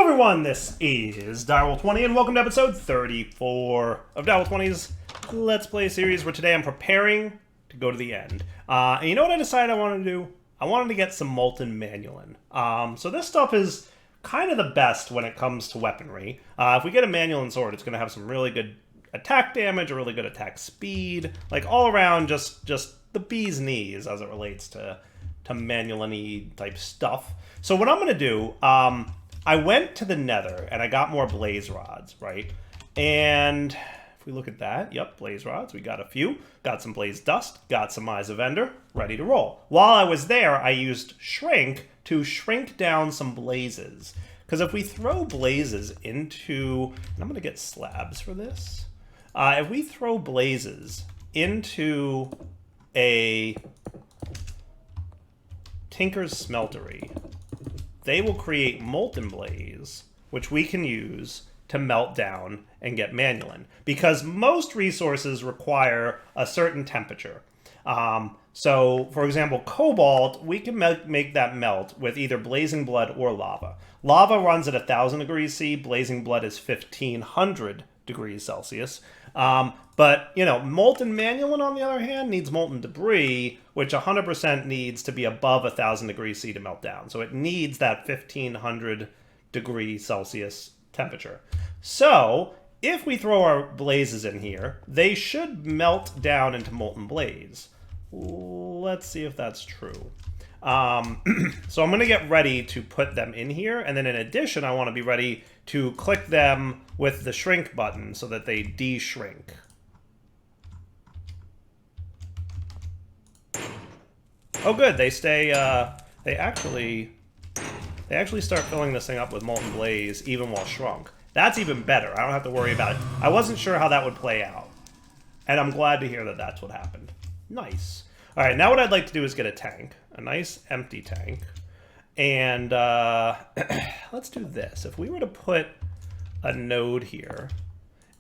Hello everyone, this is Direwolf20 and welcome to episode 34 of Direwolf20's Let's Play series, where today I'm preparing to go to the end. And you know what I decided I wanted to do? I wanted to get some molten Manyullyn. So this stuff is kind of the best when it comes to weaponry. If we get a Manyullyn sword, it's going to have some really good attack damage, a really good attack speed, like all around just the bee's knees as it relates to Manyullyn-y type stuff. So what I'm going to do, I went to the nether and I got more blaze rods, right? And if we look at that, yep, blaze rods, we got a few. Got some blaze dust, got some eyes of ender, ready to roll. While I was there, I used shrink to shrink down some blazes. Because if we throw blazes into, and I'm going to get slabs for this. If we throw blazes into a Tinker's smeltery, they will create molten blaze, which we can use to melt down and get Manyullyn. Because most resources require a certain temperature. So, for example, cobalt, we can make that melt with either blazing blood or lava. Lava runs at 1,000 degrees C, blazing blood is 1,500 degrees Celsius. But, you know, molten Manyullyn, on the other hand, needs molten debris, which 100% needs to be above 1,000 degrees C to melt down. So it needs that 1,500 degrees Celsius temperature. So if we throw our blazes in here, they should melt down into molten blaze. Let's see if that's true. So I'm going to get ready to put them in here, and then in addition, I want to be ready to click them with the shrink button so that they de-shrink. Oh good, they stay, they actually start filling this thing up with molten blaze even while shrunk. That's even better, I don't have to worry about it. I wasn't sure how that would play out, and I'm glad to hear that that's what happened. Nice. Alright, now what I'd like to do is get a tank. A nice empty tank. And let's do this. If we were to put a node here,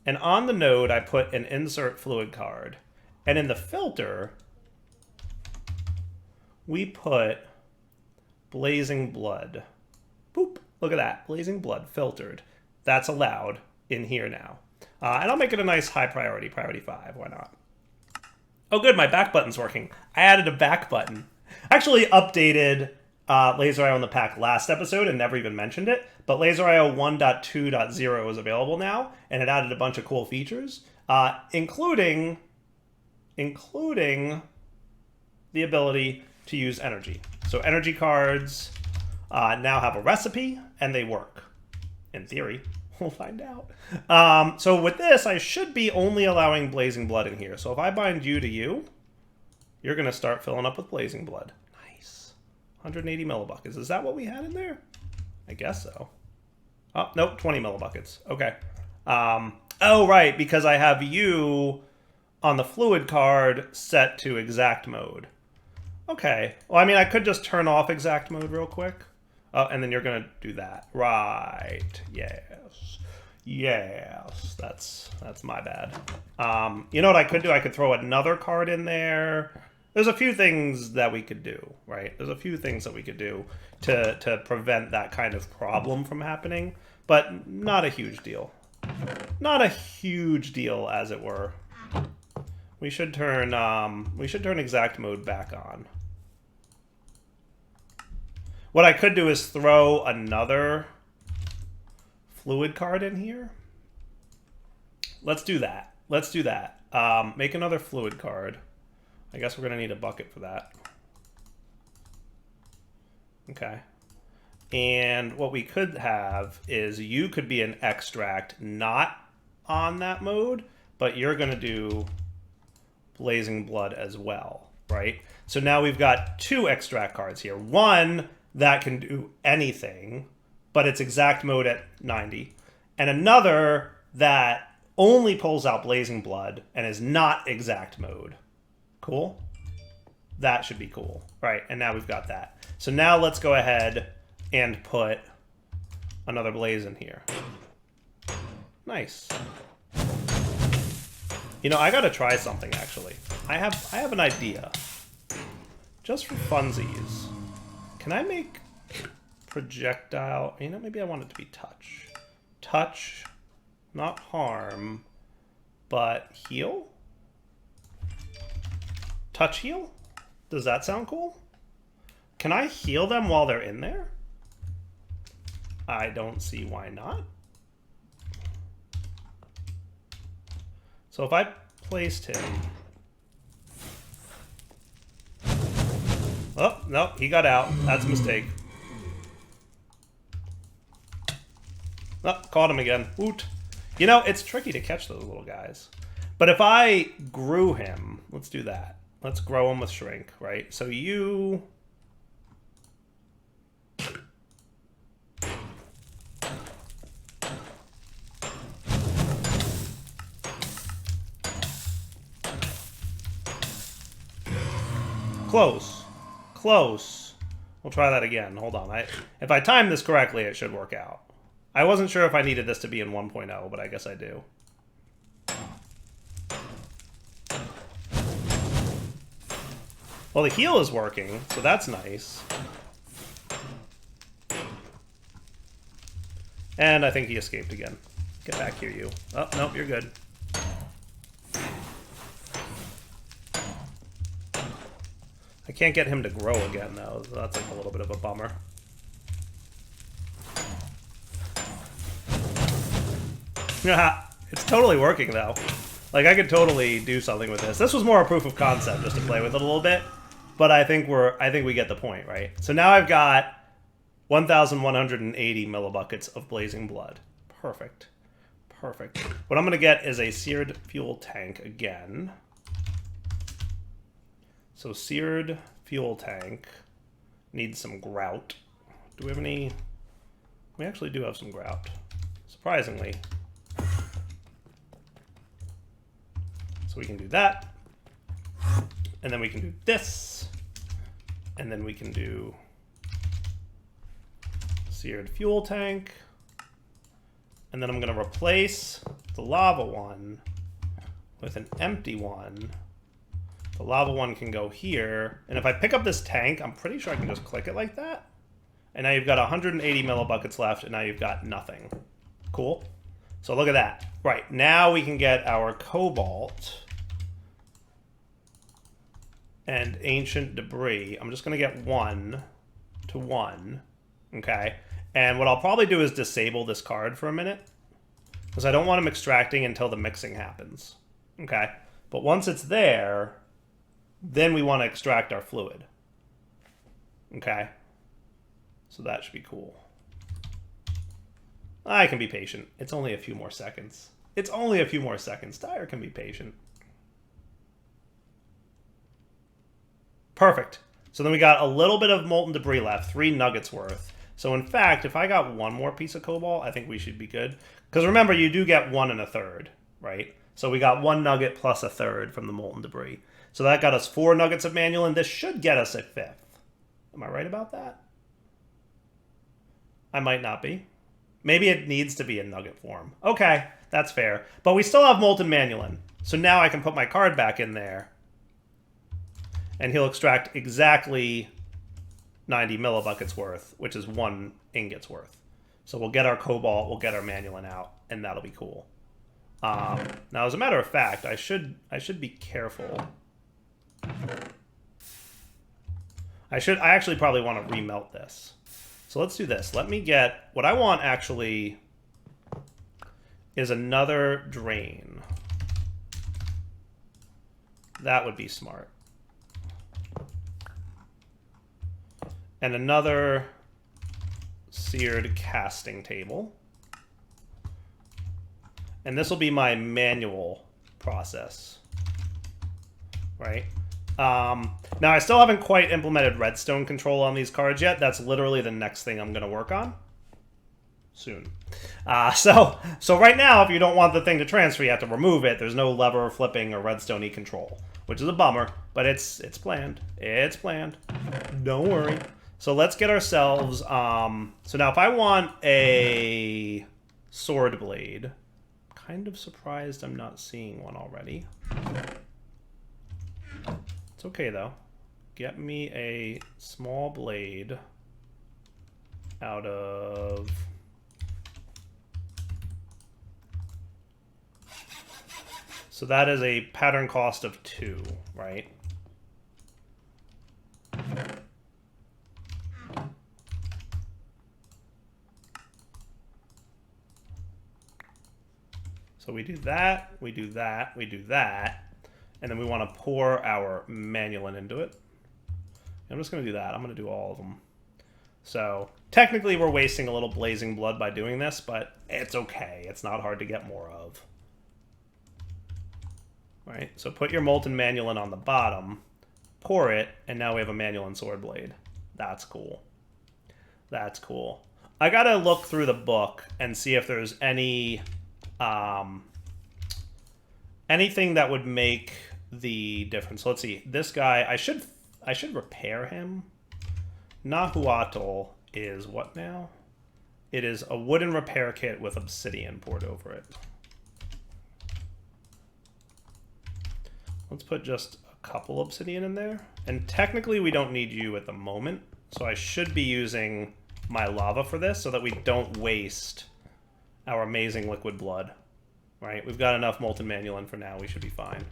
and on the node I put an insert fluid card, and in the filter we put blazing blood. Boop. Look at that. Blazing blood filtered. That's allowed in here now. And I'll make it a nice high priority, priority 5. Why not? Oh good, my back button's working. I added a back button. Actually updated LaserIO in the pack last episode and never even mentioned it, but LaserIO 1.2.0 is available now, and it added a bunch of cool features, including the ability to use energy. So energy cards now have a recipe, and they work. In theory. We'll find out. So with this, I should be only allowing blazing blood in here. So if I bind you to you, you're going to start filling up with blazing blood. Nice. 180 millibuckets. Is that what we had in there? I guess so. Oh, nope, 20 millibuckets. Okay. Oh, right, because I have you on the fluid card set to exact mode. Okay. Well, I mean, I could just turn off exact mode real quick. Oh, and then you're going to do that. Right. Yes. Yes. That's my bad. You know what I could do? I could throw another card in there. There's a few things that we could do, right? There's a few things that we could do to prevent that kind of problem from happening, but not a huge deal. Not a huge deal, as it were. We should turn exact mode back on. What I could do is throw another fluid card in here. Let's do that. Let's do that. Make another fluid card. I guess we're going to need a bucket for that. Okay. And what we could have is you could be an extract not on that mode, but you're going to do blazing blood as well, right? So now we've got 2 extract cards here. One that can do anything, but it's exact mode at 90. And another that only pulls out blazing blood and is not exact mode. Cool? That should be cool. Right, and now we've got that. So now let's go ahead and put another blaze in here. Nice. You know, I gotta try something, actually. I have an idea. Just for funsies. Can I make projectile. You know, maybe I want it to be touch. Touch, not harm, but heal? Touch heal? Does that sound cool? Can I heal them while they're in there? I don't see why not. So if I placed him... Oh, no, he got out. That's a mistake. Oh, caught him again. Woot. You know, it's tricky to catch those little guys. But if I grew him... Let's do that. Let's grow him with shrink, right? So you... Close. Close. We'll try that again. Hold on. If I time this correctly, it should work out. I wasn't sure if I needed this to be in 1.0, but I guess I do. Well, the heal is working, so that's nice. And I think he escaped again. Get back here, you. Oh, nope, you're good. I can't get him to grow again, though. So that's like a little bit of a bummer. It's totally working, though. Like, I could totally do something with this. This was more a proof of concept, just to play with it a little bit. But I think we get the point, right? So now I've got 1,180 millibuckets of blazing blood. Perfect. Perfect. What I'm going to get is a seared fuel tank again. So seared fuel tank needs some grout. Do we have any? We actually do have some grout, surprisingly. So we can do that. And then we can do this. And then we can do seared fuel tank. And then I'm going to replace the lava one with an empty one. The lava one can go here. And if I pick up this tank, I'm pretty sure I can just click it like that. And now you've got 180 millibuckets left, and now you've got nothing. Cool. So look at that. Right, now we can get our cobalt and ancient debris. I'm just going to get 1 to 1. Okay. And what I'll probably do is disable this card for a minute, because I don't want him extracting until the mixing happens. Okay. But once it's there, then we want to extract our fluid. Okay. So that should be cool. I can be patient. It's only a few more seconds. It's only a few more seconds. Dyer can be patient. Perfect. So then we got a little bit of molten debris left, 3 nuggets worth. So in fact, if I got 1 more piece of cobalt, I think we should be good. Because remember, you do get 1 1/3, right? So we got 1 nugget plus 1/3 from the molten debris. So that got us 4 nuggets of Manyullyn. This should get us a 5th. Am I right about that? I might not be. Maybe it needs to be in nugget form. Okay, that's fair. But we still have molten Manyullyn. So now I can put my card back in there. And he'll extract exactly 90 millibuckets worth, which is 1 ingot's worth. So we'll get our cobalt, we'll get our Manyullyn out, and that'll be cool. Now, as a matter of fact, I should be careful. I actually probably want to remelt this. So let's do this. Let me get... What I want, actually, is another drain. That would be smart. And another seared casting table. And this will be my manual process. Right? Now, I still haven't quite implemented redstone control on these cards yet. That's literally the next thing I'm going to work on. Soon. So right now, if you don't want the thing to transfer, you have to remove it. There's no lever flipping or redstone-y control, which is a bummer, but it's planned. It's planned. Don't worry. So let's get ourselves... so now if I want a sword blade, I'm kind of surprised I'm not seeing one already. It's okay, though. Get me a small blade. out of... So that is a pattern cost of 2, right? So we do that, we do that, we do that, and then we want to pour our Manyullyn into it. I'm just going to do that. I'm going to do all of them. So technically we're wasting a little blazing blood by doing this, but it's okay. It's not hard to get more of. Right? So put your molten Manyullyn on the bottom, pour it, and now we have a Manyullyn sword blade. That's cool. That's cool. I got to look through the book and see if there's any... anything that would make the difference. So let's see. This guy, I should repair him. Nahuatl is what now? It is a wooden repair kit with obsidian poured over it. Let's put just a couple obsidian in there. And technically we don't need you at the moment, so I should be using my lava for this so that we don't waste our amazing liquid blood. Right? We've got enough molten Manyullyn for now. We should be fine.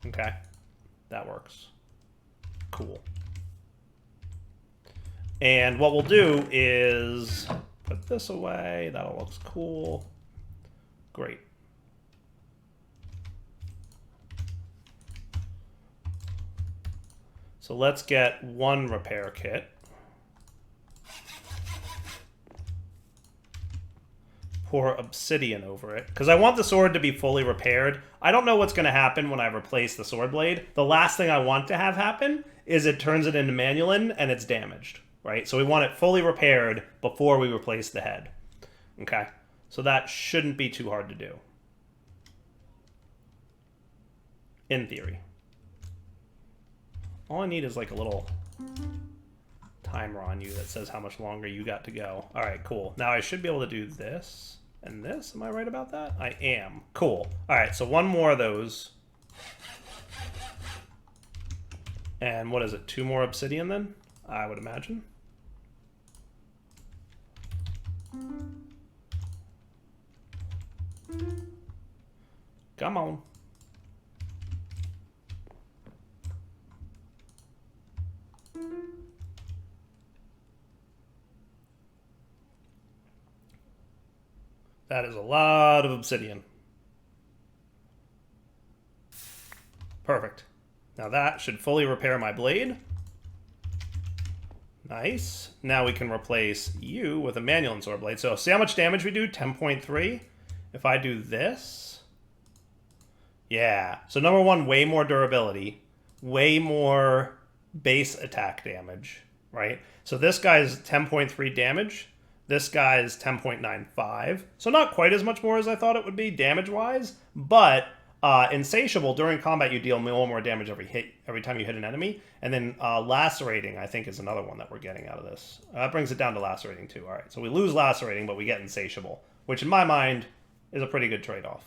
Okay. That works. Cool. And what we'll do is put this away. That all looks cool. Great. So let's get one repair kit. Pour obsidian over it, because I want the sword to be fully repaired. I don't know what's going to happen when I replace the sword blade. The last thing I want to have happen is it turns it into Manyullyn and it's damaged, right? So we want it fully repaired before we replace the head. Okay, so that shouldn't be too hard to do. In theory. All I need is like a little timer on you that says how much longer you got to go. All right, cool. Now I should be able to do this and this. Am I right about that? I am. Cool. All right, so one more of those. And what is it? 2 more obsidian then? I would imagine. Come on. That is a lot of obsidian. Perfect. Now that should fully repair my blade. Nice. Now we can replace you with a Manyullyn sword blade. So see how much damage we do? 10.3. If I do this... Yeah. So number one, way more durability. Way more base attack damage. Right? So this guy's 10.3 damage. This guy's 10.95. So not quite as much more as I thought it would be damage-wise, but Insatiable, during combat you deal more damage every time you hit an enemy. And then Lacerating, I think, is another one that we're getting out of this. That brings it down to Lacerating too. Alright, so we lose Lacerating, but we get Insatiable, which in my mind is a pretty good trade-off.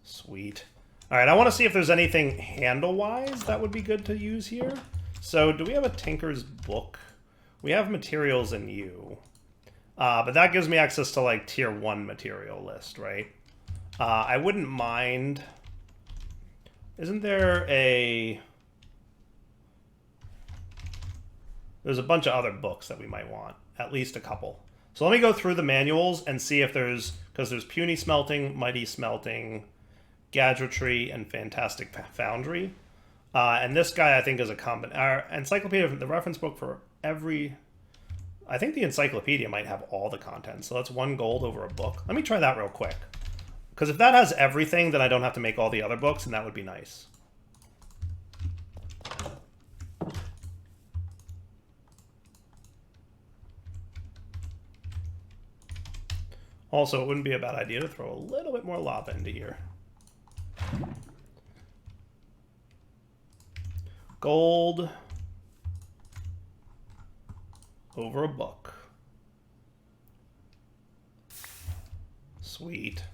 Sweet. Alright, I want to see if there's anything handle-wise that would be good to use here. So do we have a Tinker's Book? We have materials in you. But that gives me access to, like, tier 1 material list, right? I wouldn't mind... Isn't there a... There's a bunch of other books that we might want. At least a couple. So let me go through the manuals and see if there's... Because there's Puny Smelting, Mighty Smelting, Gadgetry, and Fantastic Foundry. And this guy, I think, is a combination... Our encyclopedia, the reference book for every... I think the encyclopedia might have all the content, so that's 1 gold over a book. Let me try that real quick. Because if that has everything, then I don't have to make all the other books, and that would be nice. Also, it wouldn't be a bad idea to throw a little bit more lava into here. Gold over a book. Sweet.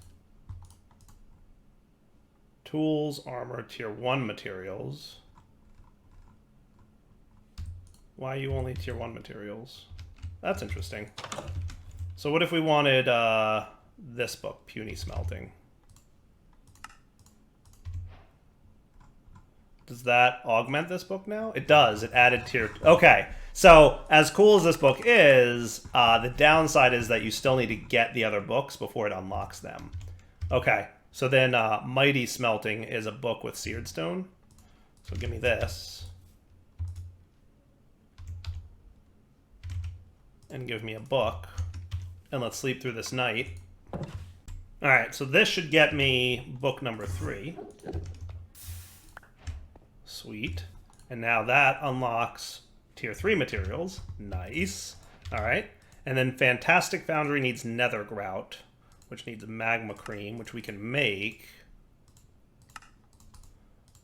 Tools, armor, tier 1 materials. Why are you only tier 1 materials? That's interesting. So what if we wanted this book, Puny Smelting? Does that augment this book now? It does. It added tier... Okay. So, as cool as this book is, the downside is that you still need to get the other books before it unlocks them. Okay. So then Mighty Smelting is a book with Seared Stone. So give me this. And give me a book. And let's sleep through this night. Alright, so this should get me book number 3. Sweet. And now that unlocks tier 3 materials. Nice. Alright. And then Fantastic Foundry needs Nether Grout, which needs Magma Cream, which we can make.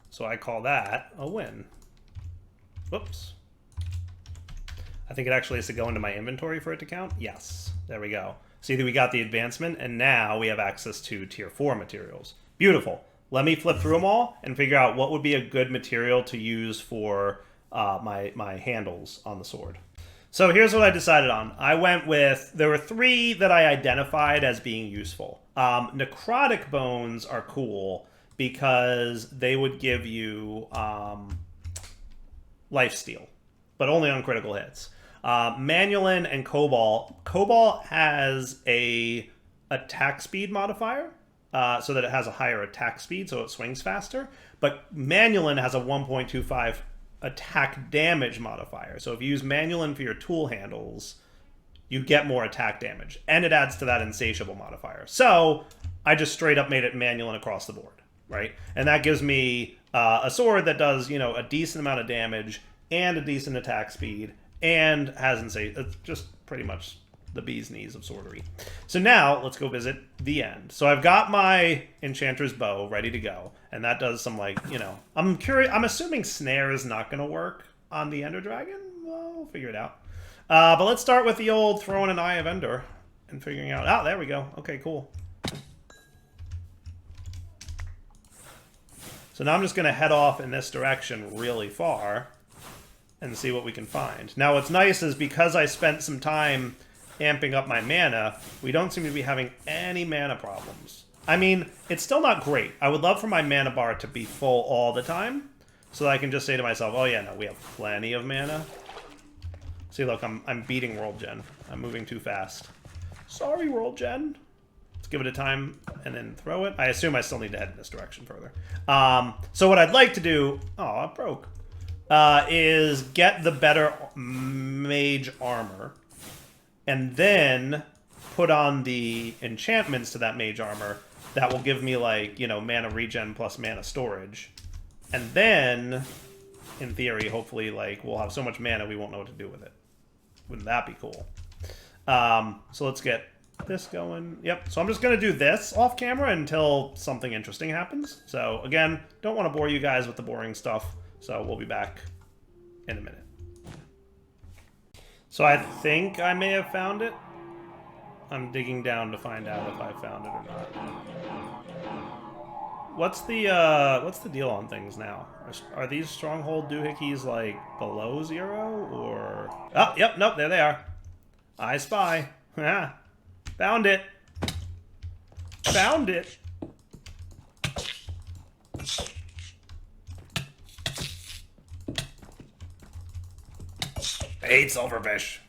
So I call that a win. Whoops. I think it actually has to go into my inventory for it to count. Yes. There we go. See that we got the advancement, and now we have access to tier 4 materials. Beautiful. Let me flip through them all and figure out what would be a good material to use for my handles on the sword. So here's what I decided on. I went with, there were 3 that I identified as being useful. Necrotic bones are cool because they would give you lifesteal, but only on critical hits. Manyullyn and Cobalt. Cobalt has a attack speed modifier, so that it has a higher attack speed, so it swings faster. But Manyullyn has a 1.25 attack damage modifier. So if you use Manyullyn for your tool handles, you get more attack damage. And it adds to that insatiable modifier. So I just straight up made it Manyullyn across the board, right? And that gives me a sword that does, you know, a decent amount of damage and a decent attack speed and has it's just pretty much the bee's knees of swordery. So now let's go visit the end. So I've got my Enchanter's Bow ready to go, and that does some, like, you know, I'm curious. I'm assuming snare is not going to work on the EnderDragon. Well, we'll figure it out. But let's start with the old throwing an Eye of Ender and figuring out. Oh, there we go. Okay, cool. So now I'm just going to head off in this direction really far and see what we can find. Now what's nice is because I spent some time amping up my mana, we don't seem to be having any mana problems. I mean, it's still not great. I would love for my mana bar to be full all the time so that I can just say to myself, oh yeah, no, we have plenty of mana. See, look, I'm beating World Gen. I'm moving too fast. Sorry, World Gen. Let's give it a time and then throw it. I assume I still need to head in this direction further. So what I'd like to do... Oh, it broke. Is get the better mage armor and then put on the enchantments to that mage armor that will give me, like, you know, mana regen plus mana storage. And then, in theory, hopefully, like, we'll have so much mana we won't know what to do with it. Wouldn't that be cool? So let's get this going. Yep, so I'm just going to do this off camera until something interesting happens. So, again, don't want to bore you guys with the boring stuff. So we'll be back in a minute. So I think I may have found it. I'm digging down to find out if I found it or not. What's the deal on things now? Are these stronghold doohickeys like below 0 or? Oh, yep, nope, there they are. I spy. Found it. Found it. I hate Silverfish.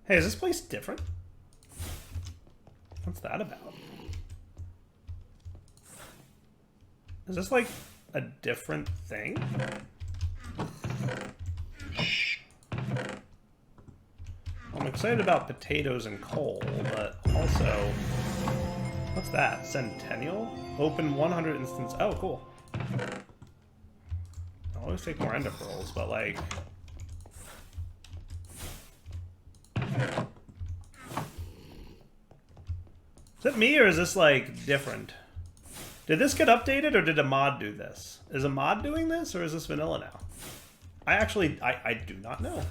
Hey, is this place different? What's that about? Is this like a different thing? I'm excited about potatoes and coal, but also... What's that? Centennial? Open 100 instance... Oh, cool. I'll always take more ender pearls, but like... Is it me, or is this, like, different? Did this get updated, or did a mod do this? Is a mod doing this, or is this vanilla now? I do not know.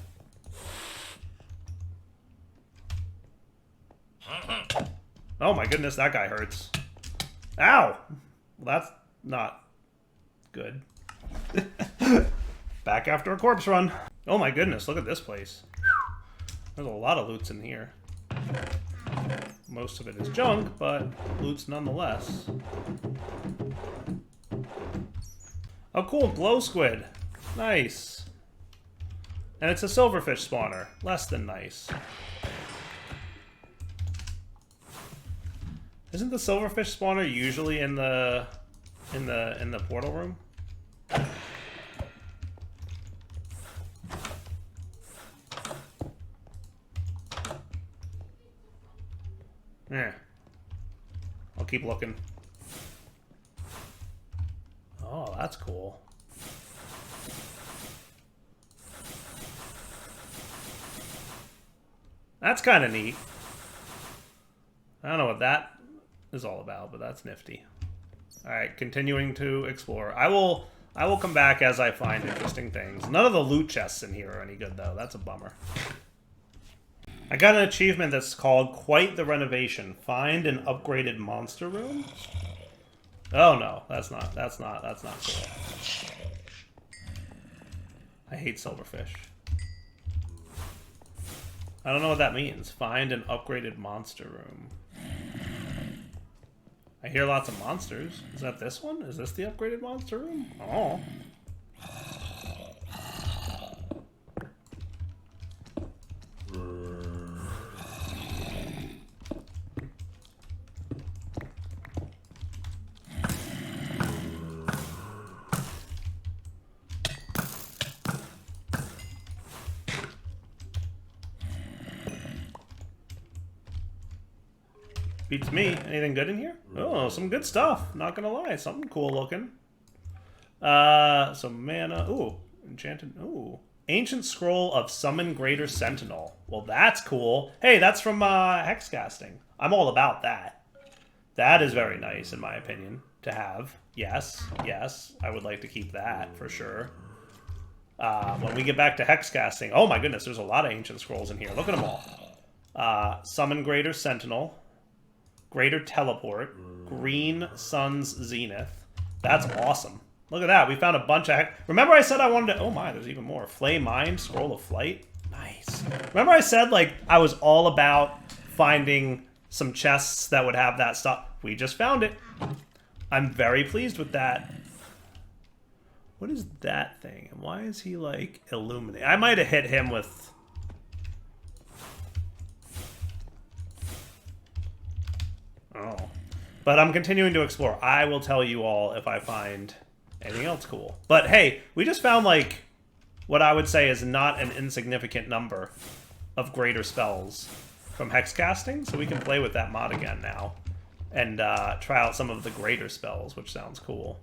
Oh my goodness, that guy hurts. Ow! Well, that's not good. Back after a corpse run. Oh my goodness, look at this place. There's a lot of loots in here. Most of it is junk, but loots nonetheless. Oh, cool. Glow squid. Nice. And it's a silverfish spawner. Less than nice. Isn't the silverfish spawner usually in the portal room? Yeah. I'll keep looking. Oh, that's cool. That's kind of neat. I don't know what that is all about, but that's nifty. All right, continuing to explore. I will come back as I find interesting things. None of the loot chests in here are any good, though. That's a bummer. I got an achievement that's called Quite the Renovation. Find an upgraded monster room. Oh no, that's not cool. I hate silverfish. I don't know what that means. Find an upgraded monster room. I hear lots of monsters. Is that this one? Is this the upgraded monster room? Oh. Beats me. Anything good in here? Oh, some good stuff. Not gonna lie. Something cool looking. Some mana. Ooh. Enchanted. Ooh. Ancient Scroll of Summon Greater Sentinel. Well, that's cool. Hey, that's from Hexcasting. I'm all about that. That is very nice, in my opinion, to have. Yes. Yes. I would like to keep that, for sure. When we get back to Hexcasting... Oh, my goodness. There's a lot of Ancient Scrolls in here. Look at them all. Summon Greater Sentinel. Greater Teleport, Green Sun's Zenith. That's awesome. Look at that. We found a bunch of... Remember I said I wanted to... Oh my, there's even more. Flame Mind, Scroll of Flight. Nice. Remember I said, like, I was all about finding some chests that would have that stuff. We just found it. I'm very pleased with that. What is that thing? And why is he, like, illuminating? I might have hit him with... Oh. But I'm continuing to explore. I will tell you all if I find anything else cool. But hey, we just found, like, what I would say is not an insignificant number of greater spells from Hexcasting, so we can play with that mod again now and try out some of the greater spells, which sounds cool.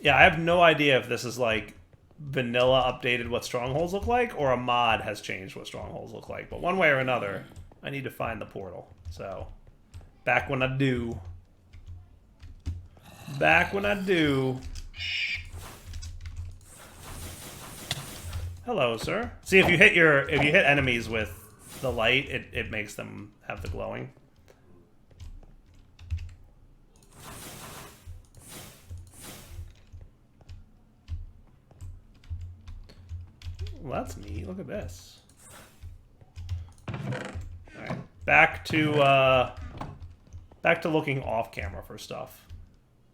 Yeah, I have no idea if this is, like, vanilla updated what strongholds look like, or a mod has changed what strongholds look like. But one way or another, I need to find the portal. So, back when I do. Back when I do. Hello, sir. See, if you hit enemies with the light, it makes them have the glowing. Well, that's neat. Look at this. Alright. Back to looking off camera for stuff.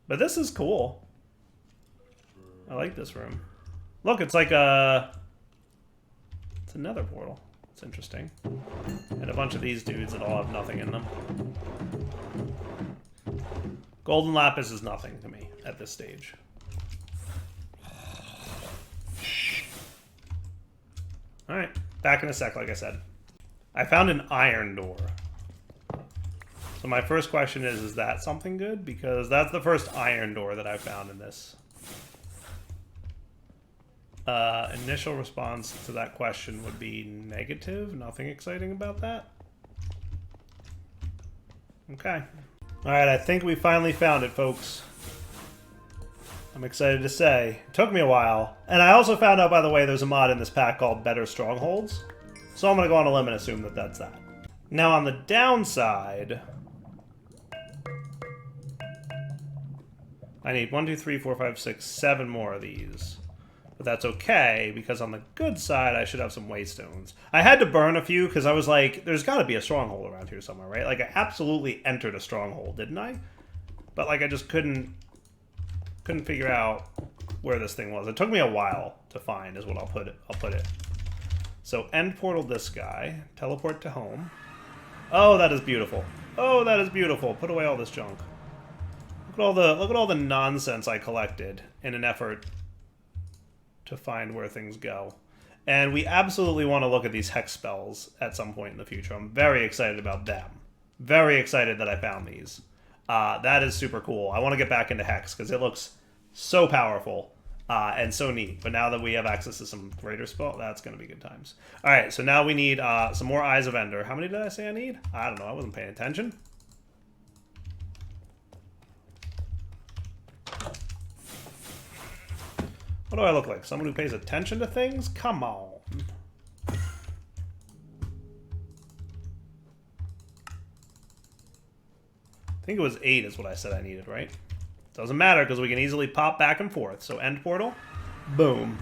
But this is cool. I like this room. Look, it's like a... It's another portal. It's interesting. And a bunch of these dudes that all have nothing in them. Golden Lapis is nothing to me at this stage. Alright, back in a sec, like I said. I found an iron door. So my first question is that something good? Because that's the first iron door that I found in this. Initial response to that question would be negative. Nothing exciting about that. Okay. Alright, I think we finally found it, folks. I'm excited to say. It took me a while. And I also found out, by the way, there's a mod in this pack called Better Strongholds. So I'm going to go on a limb and assume that that's that. Now, on the downside... I need 1, 2, 3, 4, 5, 6, 7 more of these. But that's okay, because on the good side, I should have some waystones. I had to burn a few, because I was like, there's got to be a stronghold around here somewhere, right? Like, I absolutely entered a stronghold, didn't I? But, like, I just couldn't figure out where this thing was. It took me a while to find, is what I'll put it. So, end portal this guy. Teleport to home. Oh, that is beautiful. Oh, that is beautiful. Put away all this junk. Look at all the nonsense I collected in an effort to find where things go. And we absolutely want to look at these hex spells at some point in the future. I'm very excited about them. Very excited that I found these. That is super cool. I want to get back into hex because it looks so powerful and so neat. But now that we have access to some greater spell, that's going to be good times. All right, so now we need some more Eyes of Ender. How many did I say I need? I don't know. I wasn't paying attention. What do I look like? Someone who pays attention to things? Come on. I think it was 8 is what I said I needed, right? Doesn't matter because we can easily pop back and forth. So end portal. Boom.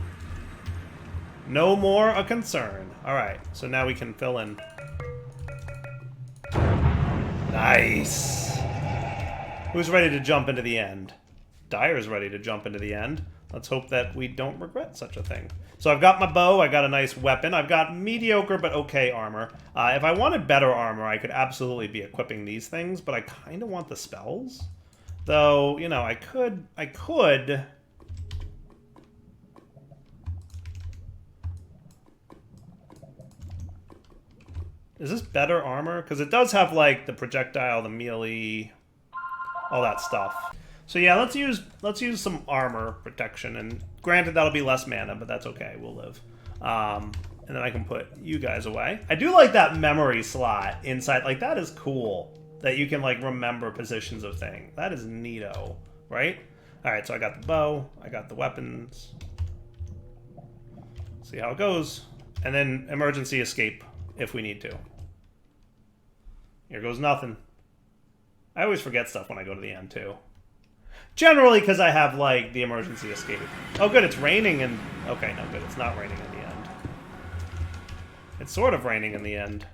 No more a concern. Alright, so now we can fill in. Nice. Who's ready to jump into the end? Dyer's ready to jump into the end. Let's hope that we don't regret such a thing. So I've got my bow, I got a nice weapon, I've got mediocre but okay armor. If I wanted better armor, I could absolutely be equipping these things, but I kind of want the spells. Though, you know, I could... Is this better armor? Because it does have, like, the projectile, the melee, all that stuff. So yeah, let's use some armor protection, and granted that'll be less mana, but that's okay, we'll live. And then I can put you guys away. I do like that memory slot inside, like that is cool, that you can like remember positions of things. That is neato, right? Alright, so I got the bow, I got the weapons. See how it goes. And then emergency escape if we need to. Here goes nothing. I always forget stuff when I go to the end too. Generally, because I have, like, the emergency escape. Oh, good, it's raining and... Okay, no, good, it's not raining in the end. It's sort of raining in the end.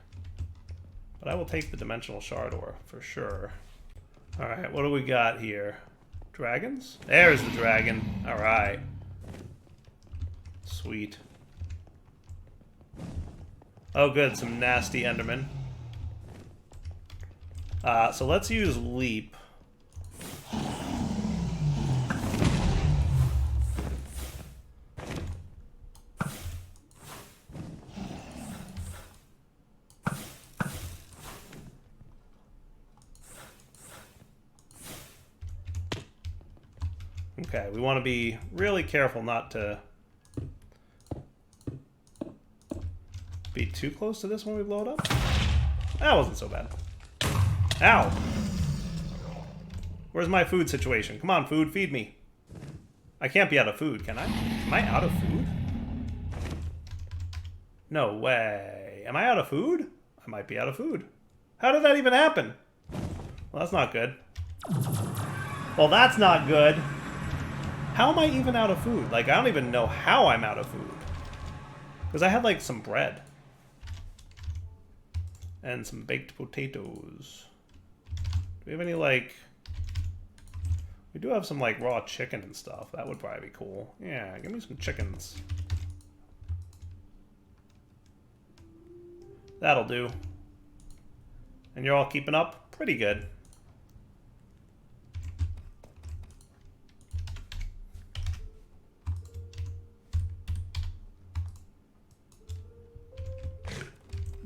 But I will take the dimensional shard ore, for sure. Alright, what do we got here? Dragons? There's the dragon. Alright. Sweet. Oh, good, some nasty Endermen. So let's use Leap. Okay, we want to be really careful not to be too close to this when we blow it up. That wasn't so bad. Ow! Where's my food situation? Come on, food, feed me. I can't be out of food, can I? Am I out of food? No way. Am I out of food? I might be out of food. How did that even happen? Well, that's not good. Well, that's not good. How am I even out of food? Like, I don't even know how I'm out of food. Because I had, like, some bread. And some baked potatoes. Do we have any, like... We do have some, like, raw chicken and stuff. That would probably be cool. Yeah, give me some chickens. That'll do. And you're all keeping up? Pretty good.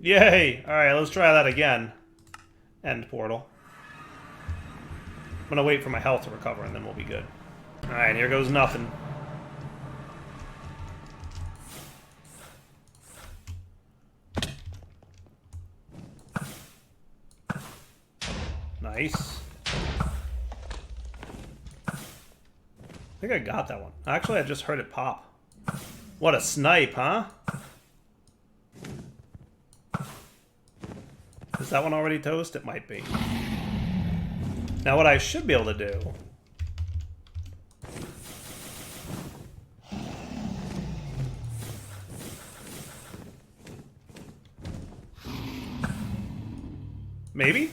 Yay! Alright, let's try that again. End portal. I'm gonna wait for my health to recover and then we'll be good. Alright, here goes nothing. Nice. I think I got that one. Actually, I just heard it pop. What a snipe, huh? Is that one already toast? It might be. Now what I should be able to do Maybe?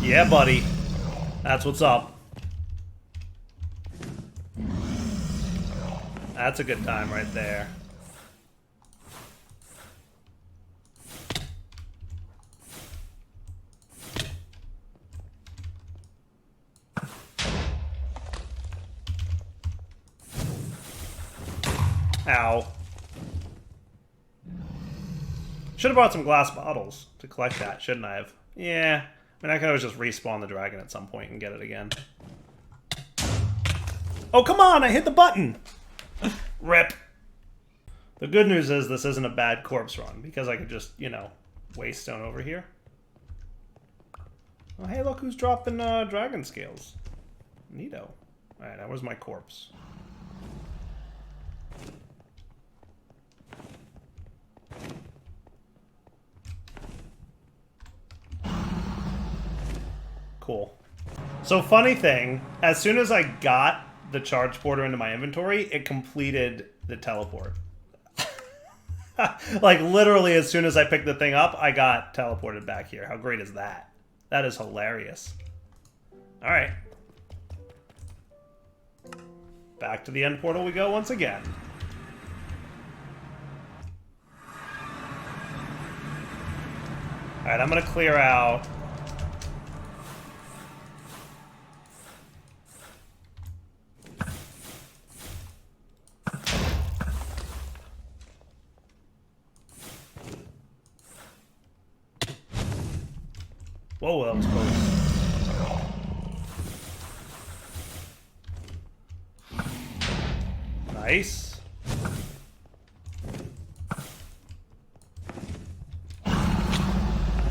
Yeah, buddy. That's what's up. That's a good time right there. Ow. Should have brought some glass bottles to collect that, shouldn't I have? Yeah. I mean, I could always just respawn the dragon at some point and get it again. Oh, come on! I hit the button! Rip. The good news is this isn't a bad corpse run, because I could just, you know, waste stone over here. Oh, hey, look who's dropping dragon scales. Neato. Alright, now where's my corpse? Cool. So funny thing, as soon as I got the charge porter into my inventory, it completed the teleport. Like literally as soon as I picked the thing up, I got teleported back here. How great is that? That is hilarious. Alright. Back to the end portal we go once again. Alright, I'm gonna clear out. Whoa, that was close. Nice.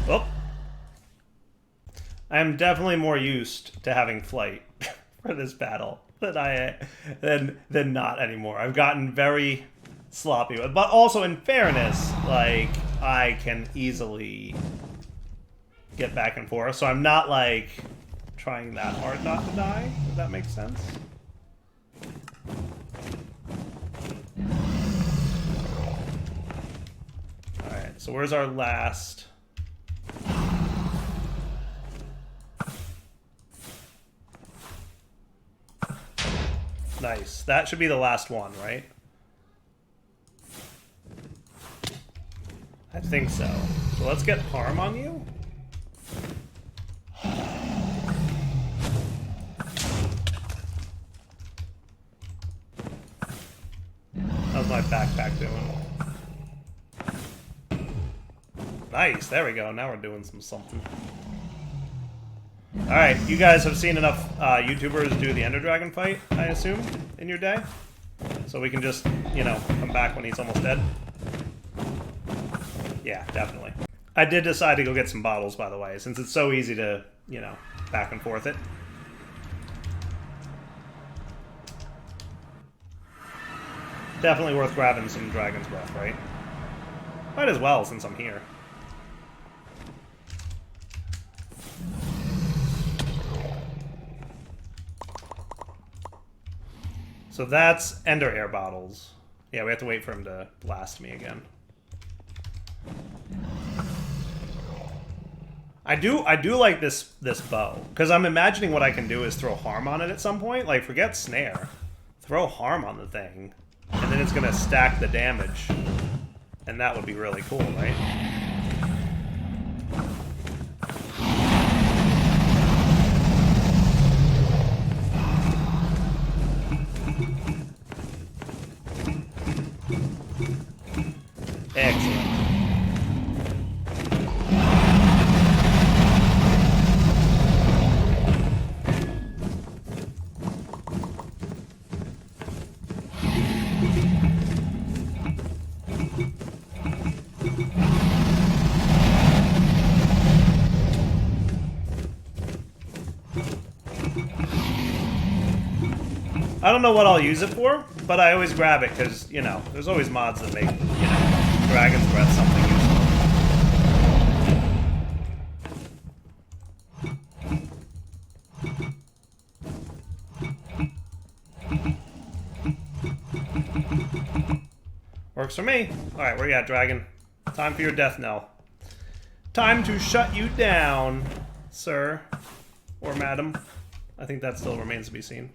Oh. I am definitely more used to having flight for this battle than not anymore. I've gotten very sloppy with it. But also in fairness, like I can easily get back and forth, so I'm not like trying that hard not to die, if that makes sense. Alright, so where's our last? Nice. That should be the last one, right? I think so. So let's get harm on you. How's my backpack doing? Nice, there we go. Now we're doing something. Alright, you guys have seen enough YouTubers do the EnderDragon fight, I assume, in your day? So we can just, you know, come back when he's almost dead? Yeah, definitely. I did decide to go get some bottles, by the way, since it's so easy to, you know, back and forth it. Definitely worth grabbing some Dragon's Breath, right? Might as well, since I'm here. So that's Ender Air bottles. Yeah, we have to wait for him to blast me again. I do like this bow, because I'm imagining what I can do is throw harm on it at some point. Like, forget snare. Throw harm on the thing, and then it's going to stack the damage. And that would be really cool, right? Excellent. I don't know what I'll use it for, but I always grab it because, you know, there's always mods that make, you know, Dragon's Breath something useful. Works for me. Alright, where you at, Dragon? Time for your death knell. Time to shut you down, sir. Or madam. I think that still remains to be seen.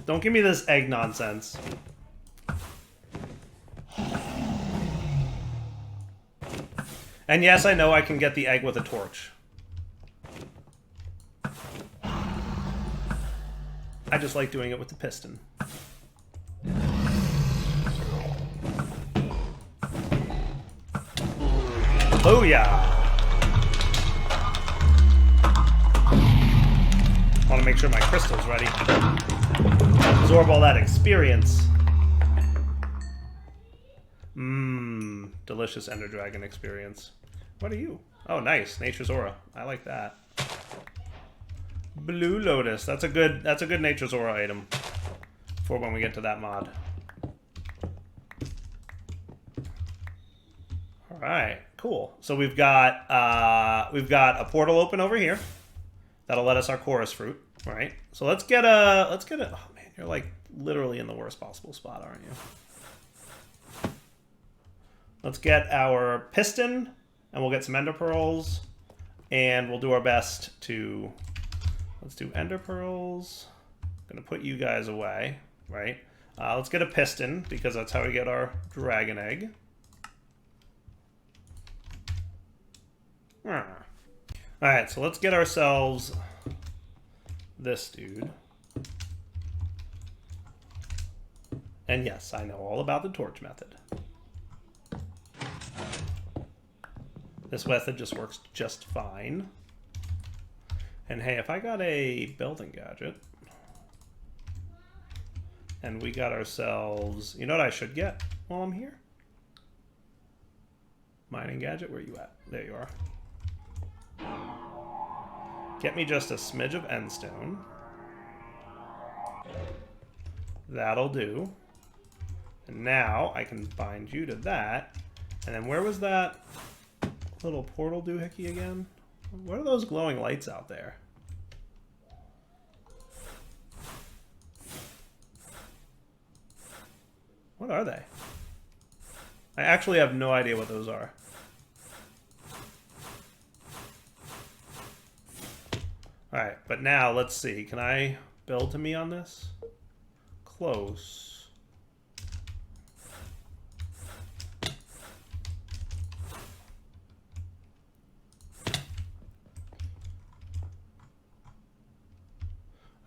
Don't give me this egg nonsense. And yes, I know I can get the egg with a torch. I just like doing it with the piston. Booyah! Want to make sure my crystal's ready. Absorb all that experience. Mmm, delicious EnderDragon experience. What are you? Oh, nice, Nature's Aura. I like that. Blue Lotus. That's a good Nature's Aura item for when we get to that mod. All right, cool. So we've got a portal open over here. That'll let us our chorus fruit. All right. So let's get a. Oh man, you're like literally in the worst possible spot, aren't you? Let's get our piston, and we'll get some ender pearls, and we'll do our best to. Let's do ender pearls. I'm gonna put you guys away, right? Let's get a piston because that's how we get our dragon egg. Alright, so let's get ourselves this dude. And yes, I know all about the torch method. This method just works just fine. And hey, if I got a building gadget, and we got ourselves... You know what I should get while I'm here? Mining gadget, where you at? There you are. Get me just a smidge of endstone. That'll do. And now I can bind you to that. And then where was that little portal doohickey again? What are those glowing lights out there? What are they? I actually have no idea what those are. Alright, but now let's see. Can I build to me on this? Close.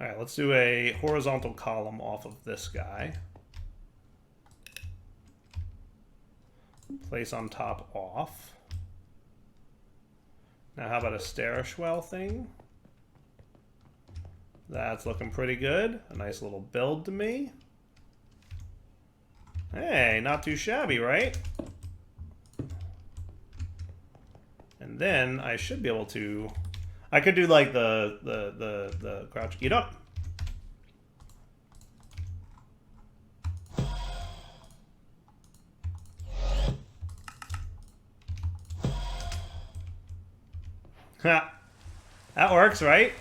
Alright, let's do a horizontal column off of this guy. Place on top off. Now how about a stairwell thing? That's looking pretty good. A nice little build to me. Hey, not too shabby, right? And then I should be able to... I could do like the crouch. You know... Ha! That works, right?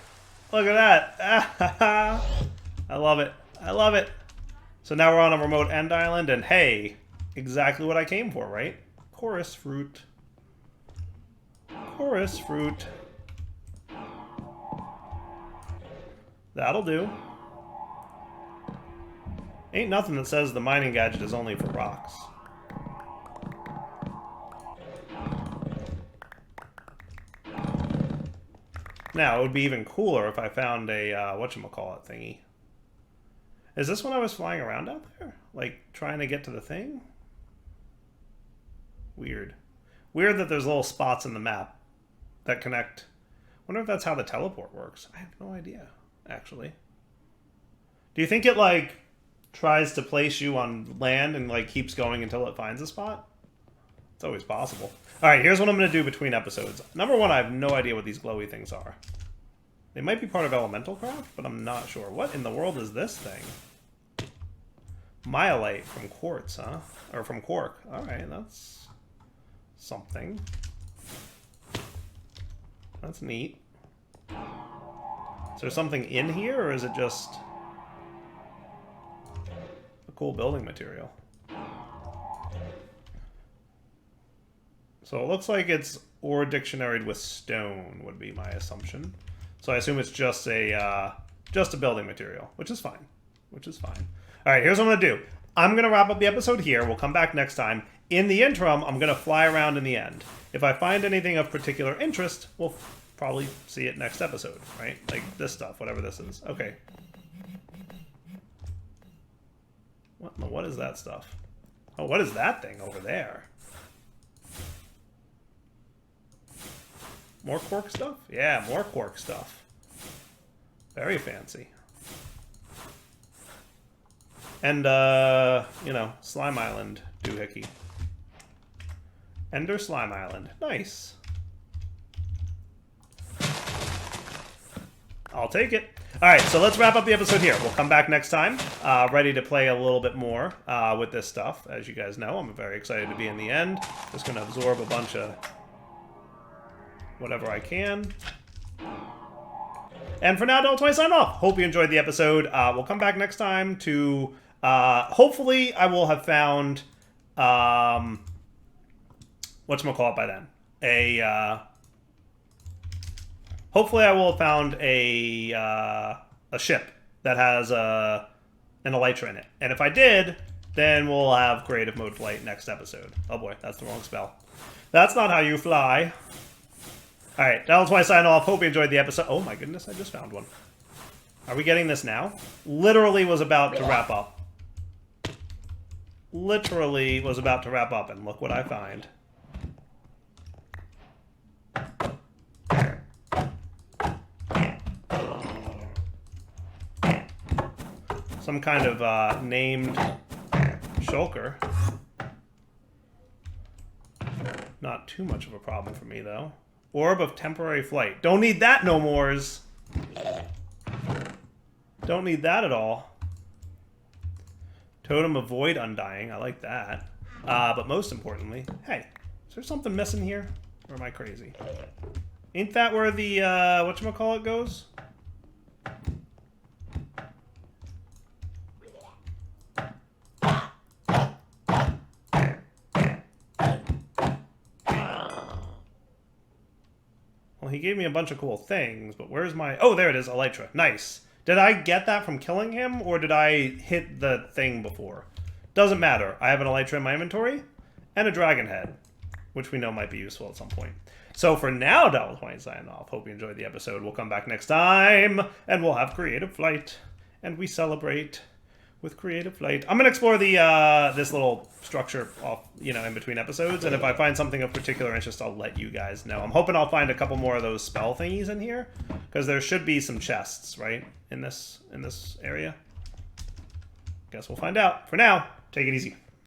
Look at that. I love it. I love it. So now we're on a remote end island, and hey, exactly what I came for, right? Chorus fruit. Chorus fruit. That'll do. Ain't nothing that says the mining gadget is only for rocks. Now, it would be even cooler if I found a, whatchamacallit thingy. Is this when I was flying around out there? Like, trying to get to the thing? Weird. Weird that there's little spots in the map that connect. Wonder if that's how the teleport works. I have no idea, actually. Do you think it, like, tries to place you on land and, like, keeps going until it finds a spot? It's always possible. Alright, here's what I'm going to do between episodes. Number one, I have no idea what these glowy things are. They might be part of Elemental Craft, but I'm not sure. What in the world is this thing? Manyullyn from quartz, huh? Or from quark. Alright, that's something. That's neat. Is there something in here, or is it just a cool building material? So it looks like it's ore dictionaried with stone would be my assumption. So I assume it's just a building material, which is fine. Which is fine. All right, here's what I'm going to do. I'm going to wrap up the episode here. We'll come back next time. In the interim, I'm going to fly around in the end. If I find anything of particular interest, we'll probably see it next episode, right? Like this stuff, whatever this is. Okay. What is that stuff? Oh, what is that thing over there? More quark stuff? Yeah, more quark stuff. Very fancy. And, you know, Slime Island doohickey. Ender Slime Island. Nice. I'll take it. All right, so let's wrap up the episode here. We'll come back next time, ready to play a little bit more with this stuff. As you guys know, I'm very excited to be in the end. Just going to absorb a bunch of whatever I can. And for now, Devil20 sign off. Hope you enjoyed the episode. We'll come back next time to... hopefully, I will have found... whatchamacallit by then? Hopefully I will have found a ship that has an elytra in it. And if I did, then we'll have creative mode flight next episode. Oh boy, that's the wrong spell. That's not how you fly. Alright, Devil20 sign off. Hope you enjoyed the episode. Oh my goodness, I just found one. Are we getting this now? Literally was about to wrap up. Literally was about to wrap up, and look what I find. Some kind of named shulker. Not too much of a problem for me, though. Orb of temporary flight. Don't need that no mores. Don't need that at all. Totem of void undying. I like that. But most importantly, hey, is there something missing here? Or am I crazy? Ain't that where the, whatchamacallit goes? Well, he gave me a bunch of cool things, but where's my... Oh, there it is, elytra. Nice. Did I get that from killing him, or did I hit the thing before? Doesn't matter. I have an elytra in my inventory, and a dragon head, which we know might be useful at some point. So for now, Devil20 signing off. Hope you enjoyed the episode. We'll come back next time, and we'll have creative flight, and we celebrate with creative flight. I'm gonna explore the this little structure off, you know, in between episodes, and if I find something of particular interest, I'll let you guys know. I'm hoping I'll find a couple more of those spell thingies in here, because there should be some chests, right, in this area. Guess we'll find out. For now, take it easy.